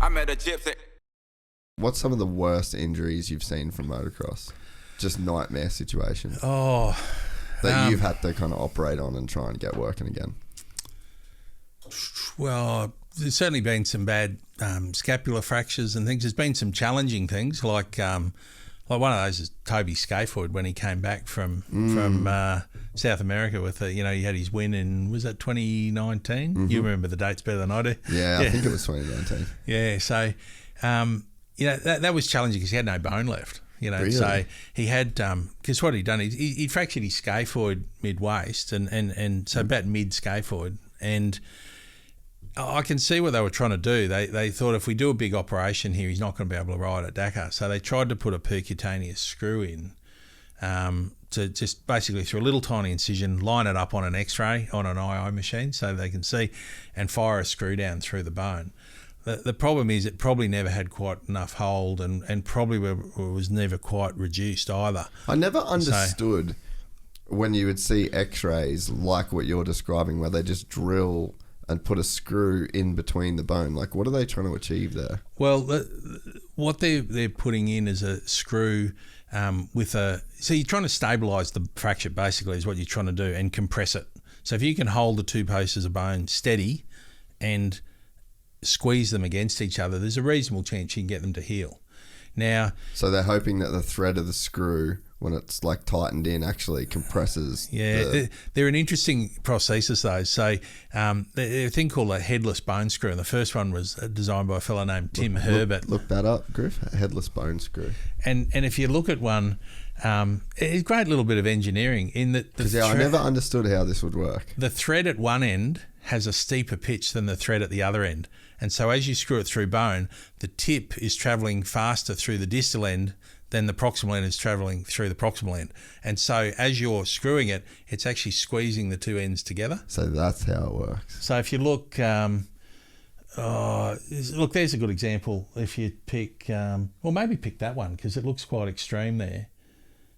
I met a gypsy. What's some of the worst injuries you've seen from motocross? Just nightmare situations. Oh, that you've had to kind of operate on and try and get working again. well, there's certainly been some bad scapular fractures and things. There's been some challenging things like one of those is Toby Prices when he came back from South America with he had his win in, was that 2019? Mm-hmm. You remember the dates better than I do. Yeah, I think it was 2019. Yeah, so that was challenging because he had no bone left. Really? So he had because what he'd done, he fractured his scaphoid mid waist and so about mid scaphoid, and I can see what they were trying to do. They thought if we do a big operation here, he's not going to be able to ride at Dakar. So they tried to put a percutaneous screw in to just basically through a little tiny incision, line it up on an X-ray on an II machine so they can see, and fire a screw down through the bone. The problem is it probably never had quite enough hold and probably was never quite reduced either. I never understood when you would see X-rays like what you're describing, where they just drill and put a screw in between the bone. Like, what are they trying to achieve there? Well, what they're putting in is a screw so you're trying to stabilise the fracture basically is what you're trying to do, and compress it. So if you can hold the two pieces of bone steady and squeeze them against each other, there's a reasonable chance you can get them to heal. Now, so they're hoping that the thread of the screw, when it's like tightened in, actually compresses. Yeah, they're an interesting prosthesis though. So they're a thing called a headless bone screw, and the first one was designed by a fellow named Tim Herbert. Look that up, Griff. A headless bone screw. And if you look at one, it's a great little bit of engineering in that. I never understood how this would work. The thread at one end has a steeper pitch than the thread at the other end. And so as you screw it through bone, the tip is travelling faster through the distal end than the proximal end is travelling through the proximal end. And so as you're screwing it, it's actually squeezing the two ends together. So that's how it works. So if you look, look, there's a good example. If you pick, maybe pick that one because it looks quite extreme there.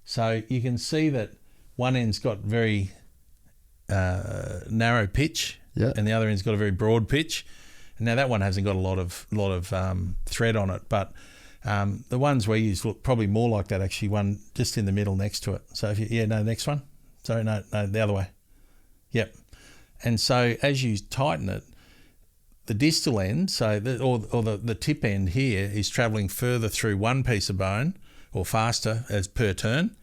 So you can see that one end's got very narrow pitch, and the other end's got a very broad pitch. Now that one hasn't got a lot of thread on it, but the ones we use look probably more like that. Actually, one just in the middle next to it. So if next one. Sorry, no, the other way. Yep. And so as you tighten it, the distal end, the tip end here is travelling further through one piece of bone, or faster as per turn,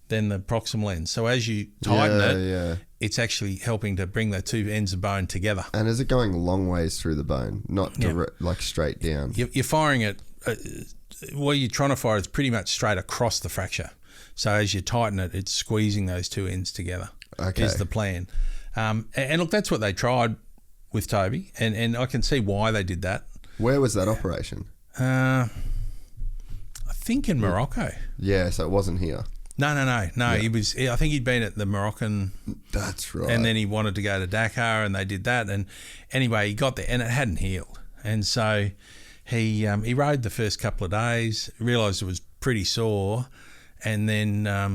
than the proximal end. So as you tighten it's actually helping to bring the two ends of bone together. And is it going long ways through the bone, not direct, like straight down? You're firing it. What you're trying to fire is pretty much straight across the fracture. So as you tighten it, it's squeezing those two ends together. Okay. Is the plan. And look, that's what they tried with Toby, and I can see why they did that. Where was that operation? I think in Morocco. Yeah, so it wasn't here. No. Yeah. He was. I think he'd been at the Moroccan. That's right. And then he wanted to go to Dakar, and they did that. And anyway, he got there, and it hadn't healed. And so he rode the first couple of days, realised it was pretty sore, and then I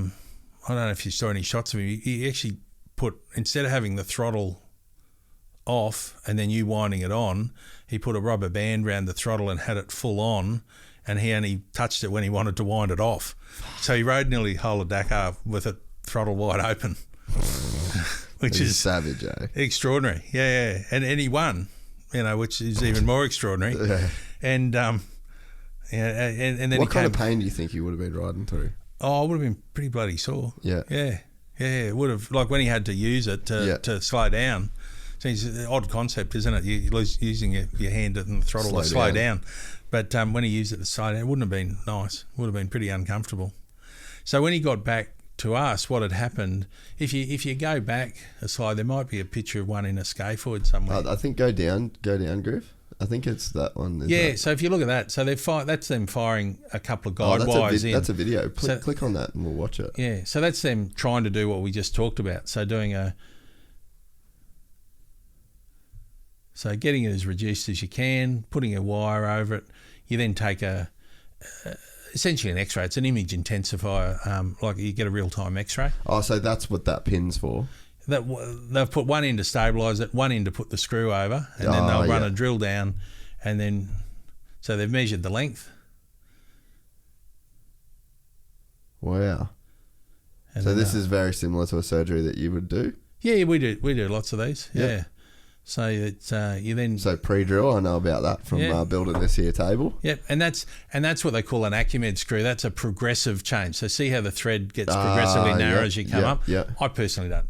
don't know if you saw any shots of him. He actually put, instead of having the throttle off and then you winding it on, he put a rubber band around the throttle and had it full on, and he only touched it when he wanted to wind it off. So he rode nearly the whole of Dakar with it throttle wide open, which is savage, eh? Extraordinary. Yeah. And he won, which is even more extraordinary. Yeah. And and then what kind of pain do you think he would have been riding through? Oh, it would have been pretty bloody sore. Yeah. It would have, like when he had to use it to slow down. So it's an odd concept, isn't it? You lose using your hand and the throttle to slow down. But when he used it to slow down, it wouldn't have been nice. It would have been pretty uncomfortable. So when he got back to us, what had happened, if you go back a slide, there might be a picture of one in a scaphoid somewhere. I think go down, Griff. I think it's that one. So if you look at that, so that's them firing a couple of guide wires in. That's a video. Click on that and we'll watch it. Yeah, so that's them trying to do what we just talked about. So getting it as reduced as you can, putting a wire over it. You then take essentially an X-ray. It's an image intensifier, like you get a real-time X-ray. Oh, so that's what that pin's for? They've put one in to stabilise it, one in to put the screw over, and then they'll run a drill down, and then So they've measured the length. Wow. And So this is very similar to a surgery that you would do? Yeah, we do lots of these. Yeah. So it's you then. So pre-drill, I know about that from building this here table. Yep, and that's what they call an Acumed screw. That's a progressive change. So see how the thread gets progressively narrow as you come up. Yeah. I personally don't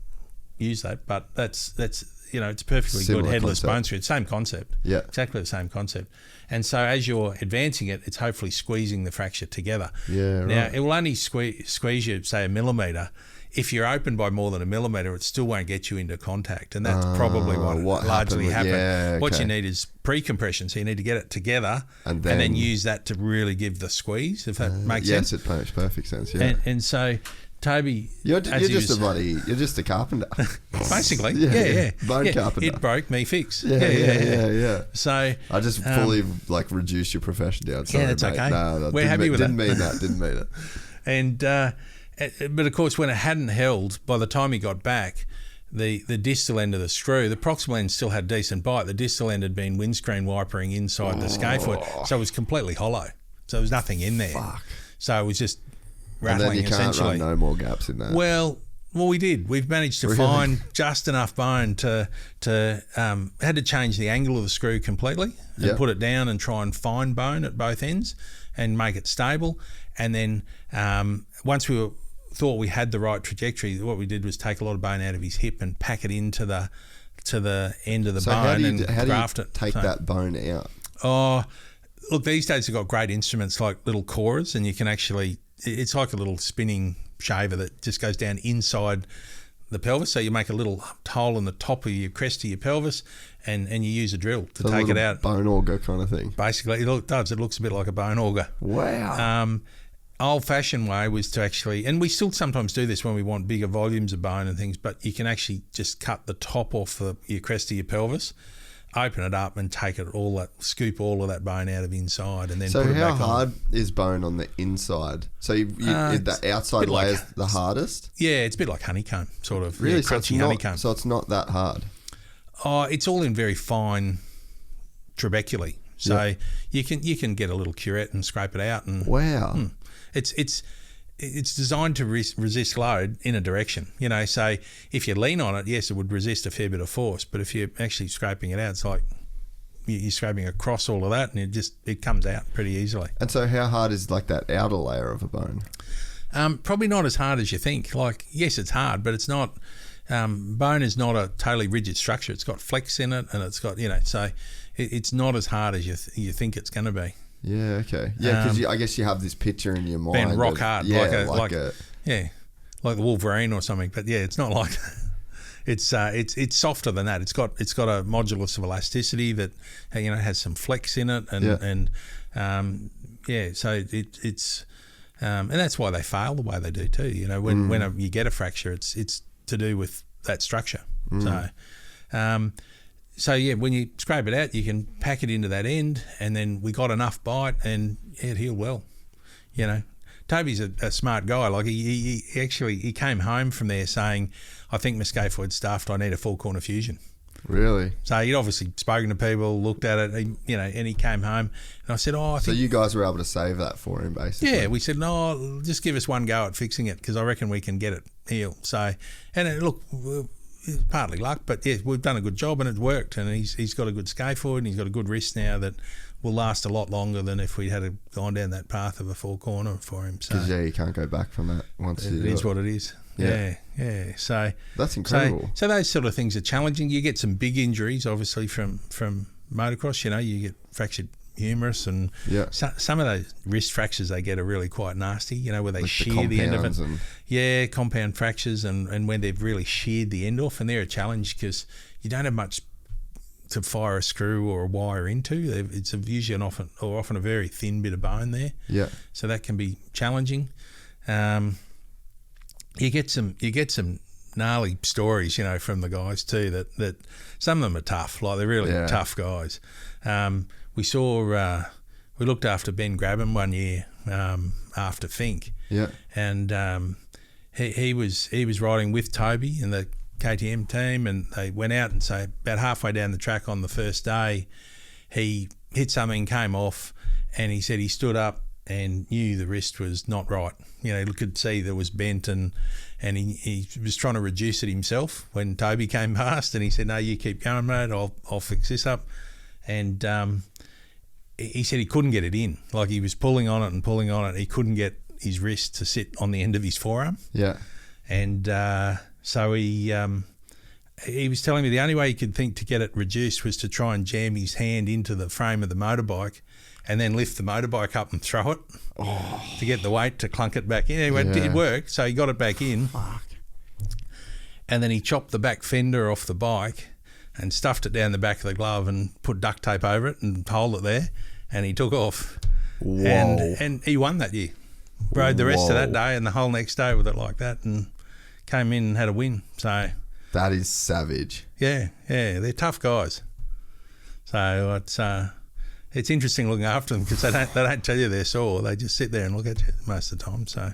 use that, but that's it's a perfectly Similar good headless concept. bone screw. Same concept. Yeah. Exactly the same concept. And so as you're advancing it, it's hopefully squeezing the fracture together. Yeah, right. Now, it will only squeeze you, say, 1 millimetre. If you're open by more than 1 millimetre, it still won't get you into contact. And that's probably what largely happened. Yeah, What okay. you need is pre-compression. So you need to get it together and then use that to really give the squeeze, if that makes sense. Yes, it makes perfect sense, yeah. And so Toby... You're just a carpenter. Basically, yeah. Bone carpenter. It broke, me fix. Yeah. So I just fully reduced your profession down. Sorry, that's mate. okay. No, We're happy with Didn't mean it. And but of course, when it hadn't held, by the time he got back, the distal end of the screw, the proximal end still had decent bite. The distal end had been windscreen wipering inside the scaphoid, so it was completely hollow. So there was nothing in there. Fuck. So it was just And rattling then you can't essentially. run no more gaps in that. Well, we did. We've managed to find just enough bone to had to change the angle of the screw completely and put it down and try and find bone at both ends and make it stable. And then once we thought we had the right trajectory, what we did was take a lot of bone out of his hip and pack it into the end of the bone and graft it. Take that bone out? Oh, look, these days they've got great instruments like little cores, and you can actually, it's like a little spinning shaver that just goes down inside the pelvis. So you make a little hole in the top of your crest of your pelvis and you use a drill to take it out. Bone auger kind of thing. Basically, it does. It looks a bit like a bone auger. Wow. Old-fashioned way was to actually, and we still sometimes do this when we want bigger volumes of bone and things, but you can actually just cut the top off your crest of your pelvis, open it up and scoop all of that bone out of inside and then put it back on. So how hard is bone on the inside? So the outside layer is the hardest? Yeah, it's a bit like honeycomb, sort of. Really? Yeah, crunchy honeycomb. So it's not that hard? Oh, it's all in very fine trabeculae. So you can get a little curette and scrape it out. And wow. It's designed to resist load in a direction. So if you lean on it, yes, it would resist a fair bit of force. But if you're actually scraping it out, it's like you're scraping across all of that, and it comes out pretty easily. And so how hard is that outer layer of a bone? Probably not as hard as you think. Yes, it's hard, but it's not. Bone is not a totally rigid structure. It's got flex in it, and it's got so it's not as hard as you think it's going to be. Yeah, okay. Yeah, because I guess you have this picture in your mind. Being rock hard, like the Wolverine or something. But yeah, it's not like it's softer than that. It's got a modulus of elasticity that has some flex in it, and so it's and that's why they fail the way they do too. When you get a fracture, it's to do with that structure. So when you scrape it out, you can pack it into that end, and then we got enough bite, and it healed well. Toby's a smart guy. He came home from there saying, "I think my scaphoid's stuffed. I need a full corner fusion." Really? So he'd obviously spoken to people, looked at it, and he came home, and I said, "Oh, I think." So you guys were able to save that for him, basically. Yeah, we said, "No, just give us one go at fixing it, because I reckon we can get it healed." So, look. It's partly luck, but yeah, we've done a good job and it's worked, and he's got a good scaphoid and he's got a good wrist now that will last a lot longer than if we had gone down that path of a full corner for him. Because you can't go back from that once you do it. It is what it is. Yeah. So that's incredible. So those sort of things are challenging. You get some big injuries, obviously, from motocross. You get fractured humerus, and some of those wrist fractures they get are really quite nasty, where they shear the end of it. Compound fractures, and when they've really sheared the end off, and they're a challenge because you don't have much to fire a screw or a wire into. It's usually often a very thin bit of bone there. Yeah. So that can be challenging. You get some gnarly stories, from the guys too. That some of them are tough. They're really tough guys. We looked after Ben Grabham one year after Fink. Yeah. And he was riding with Toby and the KTM team, and they went out, and so about halfway down the track on the first day, he hit something, came off, and he said he stood up and knew the wrist was not right. You know, he could see there was bent, and he was trying to reduce it himself when Toby came past, and he said, "No, you keep going, mate. I'll fix this up." And he said he couldn't get it in. Like, he was pulling on it and pulling on it. He couldn't get his wrist to sit on the end of his forearm. Yeah. And so he was telling me the only way he could think to get it reduced was to try and jam his hand into the frame of the motorbike and then lift the motorbike up and throw it to get the weight to clunk it back in. Anyway, it worked, so he got it back in. Fuck. And then he chopped the back fender off the bike and stuffed it down the back of the glove and put duct tape over it and hold it there, and he took off. Whoa. And he won that year. Rode the rest of that day and the whole next day with it like that, and came in and had a win. So that is savage. Yeah, they're tough guys. So it's interesting looking after them because they don't tell you they're sore. They just sit there and look at you most of the time. So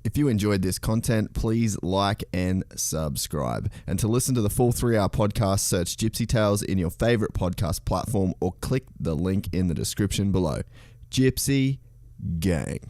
if you enjoyed this content, please like and subscribe. And to listen to the full 3-hour podcast, search Gypsy Tales in your favorite podcast platform or click the link in the description below. Gypsy Gang.